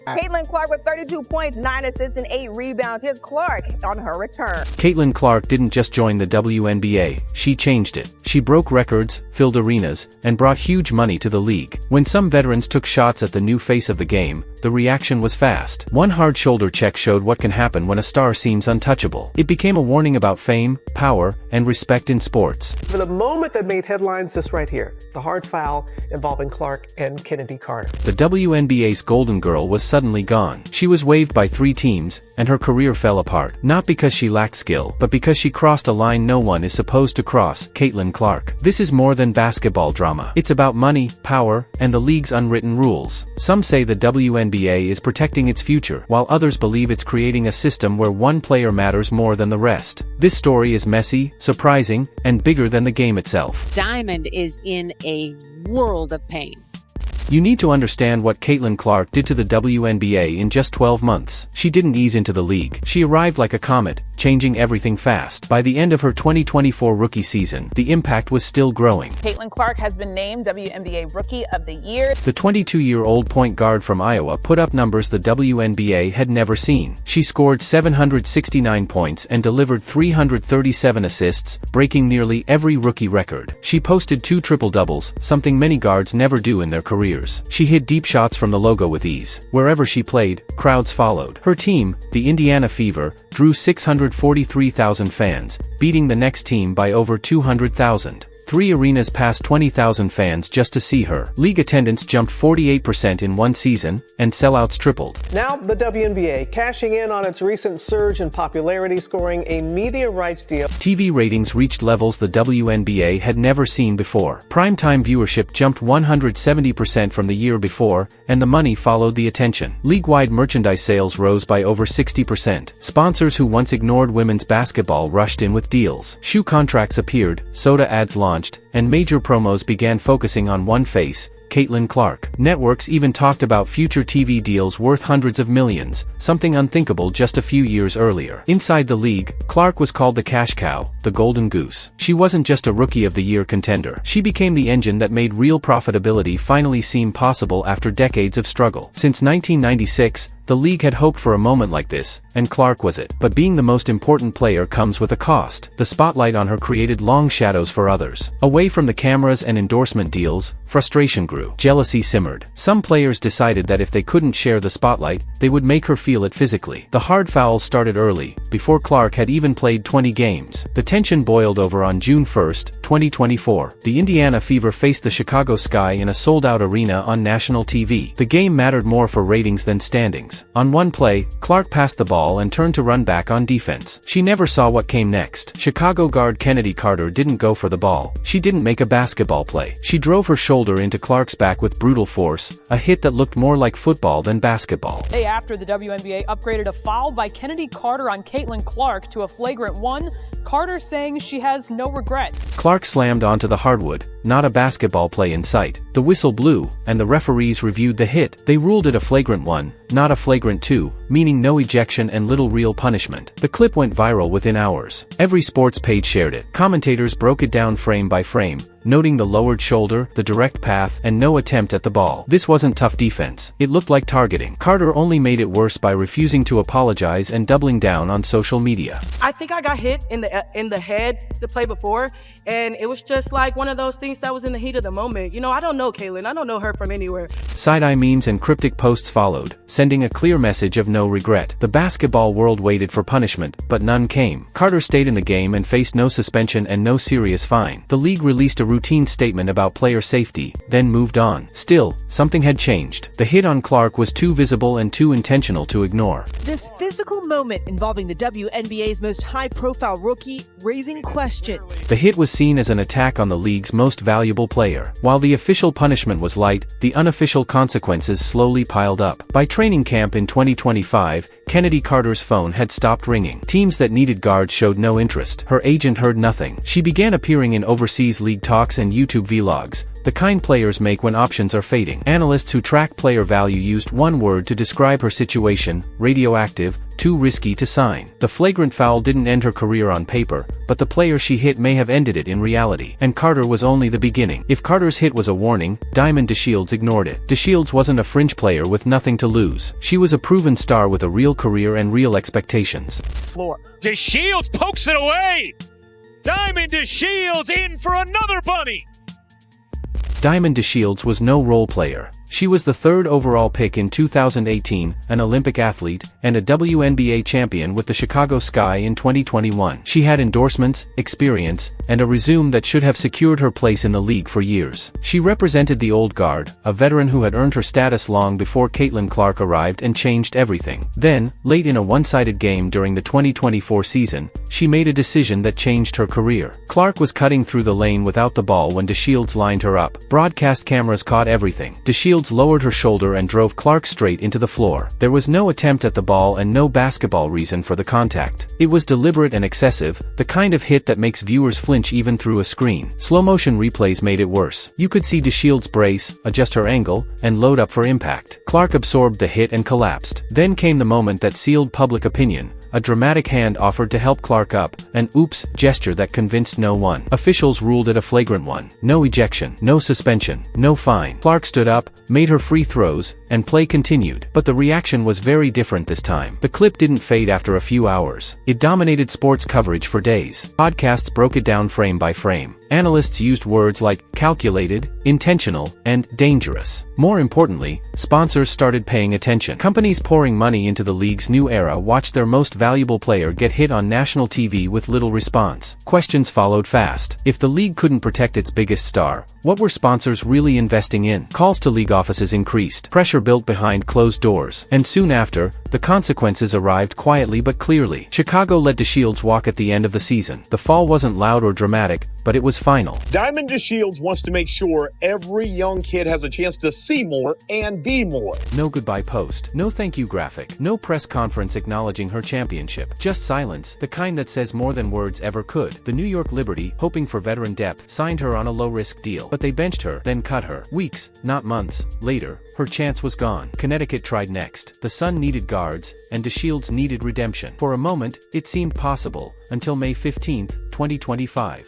Caitlin Clark with 32 points, 9 assists, and 8 rebounds. Here's Clark on her return. Caitlin Clark didn't just join the WNBA, she changed it. She broke records, filled arenas, and brought huge money to the league. When some veterans took shots at the new face of the game, the reaction was fast. One hard shoulder check showed what can happen when a star seems untouchable. It became a warning about fame, power, and respect in sports. For the moment that made headlines, this right here, the hard foul involving Clark and Kennedy Carter. The WNBA's Golden Girl was suddenly gone. She was waived by 3 teams, and her career fell apart. Not because she lacked skill, but because she crossed a line no one is supposed to cross. Caitlin Clark. This is more than basketball drama. It's about money, power, and the league's unwritten rules. Some say the WNBA is protecting its future, while others believe it's creating a system where one player matters more than the rest. This story is messy, surprising, and bigger than the game itself. Diamond is in a world of pain. You need to understand what Caitlin Clark did to the WNBA in just 12 months. She didn't ease into the league. She arrived like a comet, changing everything fast. By the end of her 2024 rookie season, the impact was still growing. Caitlin Clark has been named WNBA Rookie of the Year. The 22-year-old point guard from Iowa put up numbers the WNBA had never seen. She scored 769 points and delivered 337 assists, breaking nearly every rookie record. She posted 2 triple-doubles, something many guards never do in their careers. She hit deep shots from the logo with ease. Wherever she played, crowds followed. Her team, the Indiana Fever, drew 643,000 fans, beating the next team by over 200,000. 3 arenas passed 20,000 fans just to see her. League attendance jumped 48% in one season, and sellouts tripled. Now the WNBA cashing in on its recent surge in popularity, scoring a media rights deal. TV ratings reached levels the WNBA had never seen before. Primetime viewership jumped 170% from the year before, and the money followed the attention. League-wide merchandise sales rose by over 60%. Sponsors who once ignored women's basketball rushed in with deals. Shoe contracts appeared, soda ads launched, and major promos began focusing on one face, Caitlin Clark. Networks even talked about future TV deals worth hundreds of millions, something unthinkable just a few years earlier. Inside the league, Clark was called the cash cow, the golden goose. She wasn't just a Rookie of the Year contender. She became the engine that made real profitability finally seem possible after decades of struggle. Since 1996, the league had hoped for a moment like this, and Clark was it. But being the most important player comes with a cost. The spotlight on her created long shadows for others. Away from the cameras and endorsement deals, frustration grew. Jealousy simmered. Some players decided that if they couldn't share the spotlight, they would make her feel it physically. The hard fouls started early, before Clark had even played 20 games. The tension boiled over on June 1, 2024. The Indiana Fever faced the Chicago Sky in a sold-out arena on national TV. The game mattered more for ratings than standings. On one play, Clark passed the ball and turned to run back on defense. She never saw what came next. Chicago guard Kennedy Carter didn't go for the ball. She didn't make a basketball play. She drove her shoulder into Clark's back with brutal force, a hit that looked more like football than basketball. Day after the WNBA upgraded a foul by Kennedy Carter on Caitlin Clark to a flagrant 1, Carter saying she has no regrets. Clark slammed onto the hardwood, not a basketball play in sight. The whistle blew, and the referees reviewed the hit. They ruled it a flagrant 1, not a flagrant 2, meaning no ejection and little real punishment. The clip went viral within hours. Every sports page shared it. Commentators broke it down frame by frame, noting the lowered shoulder, the direct path, and no attempt at the ball. This wasn't tough defense. It looked like targeting. Carter only made it worse by refusing to apologize and doubling down on social media. I think I got hit in the head the play before, and it was just like one of those things that was in the heat of the moment. You know, I don't know Caitlin. I don't know her from anywhere. Side-eye memes and cryptic posts followed, sending a clear message of no regret. The basketball world waited for punishment, but none came. Carter stayed in the game and faced no suspension and no serious fine. The league released a routine statement about player safety, then moved on. Still, something had changed. The hit on Clark was too visible and too intentional to ignore. This physical moment involving the WNBA's most high-profile rookie raising questions. The hit was seen as an attack on the league's most valuable player. While the official punishment was light, the unofficial consequences slowly piled up. By training camp in 2025, Kennedy Carter's phone had stopped ringing. Teams that needed guards showed no interest. Her agent heard nothing. She began appearing in overseas league talks and YouTube vlogs, the kind players make when options are fading. Analysts who track player value used one word to describe her situation: radioactive, too risky to sign. The flagrant foul didn't end her career on paper, but the player she hit may have ended it in reality. And Carter was only the beginning. If Carter's hit was a warning, Diamond DeShields ignored it. DeShields wasn't a fringe player with nothing to lose. She was a proven star with a real career and real expectations. Floor. DeShields pokes it away! Diamond DeShields in for another bunny! Diamond DeShields was no role player. She was the 3rd overall pick in 2018, an Olympic athlete, and a WNBA champion with the Chicago Sky in 2021. She had endorsements, experience, and a resume that should have secured her place in the league for years. She represented the old guard, a veteran who had earned her status long before Caitlin Clark arrived and changed everything. Then, late in a one-sided game during the 2024 season, she made a decision that changed her career. Clark was cutting through the lane without the ball when DeShields lined her up. Broadcast cameras caught everything. DeShields lowered her shoulder and drove Clark straight into the floor. There was no attempt at the ball and no basketball reason for the contact. It was deliberate and excessive, the kind of hit that makes viewers flinch even through a screen. Slow-motion replays made it worse. You could see DeShields brace, adjust her angle, and load up for impact. Clark absorbed the hit and collapsed. Then came the moment that sealed public opinion. A dramatic hand offered to help Clark up, an oops gesture that convinced no one. Officials ruled it a flagrant one. No ejection, no suspension, no fine. Clark stood up, made her free throws, and play continued. But the reaction was very different this time. The clip didn't fade after a few hours. It dominated sports coverage for days. Podcasts broke it down frame by frame. Analysts used words like calculated, intentional, and dangerous. More importantly, sponsors started paying attention. Companies pouring money into the league's new era watched their most valuable player get hit on national TV with little response. Questions followed fast. If the league couldn't protect its biggest star, what were sponsors really investing in? Calls to league offices increased. Pressure built behind closed doors. And soon after, the consequences arrived quietly but clearly. Chicago let DeShields walk at the end of the season. The fall wasn't loud or dramatic, but it was final. Diamond DeShields wants to make sure every young kid has a chance to see more and be more. No goodbye post, no thank you graphic, no press conference acknowledging her championship. Just silence, the kind that says more than words ever could. The New York Liberty, hoping for veteran depth, signed her on a low-risk deal. But they benched her, then cut her. Weeks, not months, later, her chance was gone. Connecticut tried next. The Sun needed guards, and DeShields needed redemption. For a moment, it seemed possible, until May 15, 2025.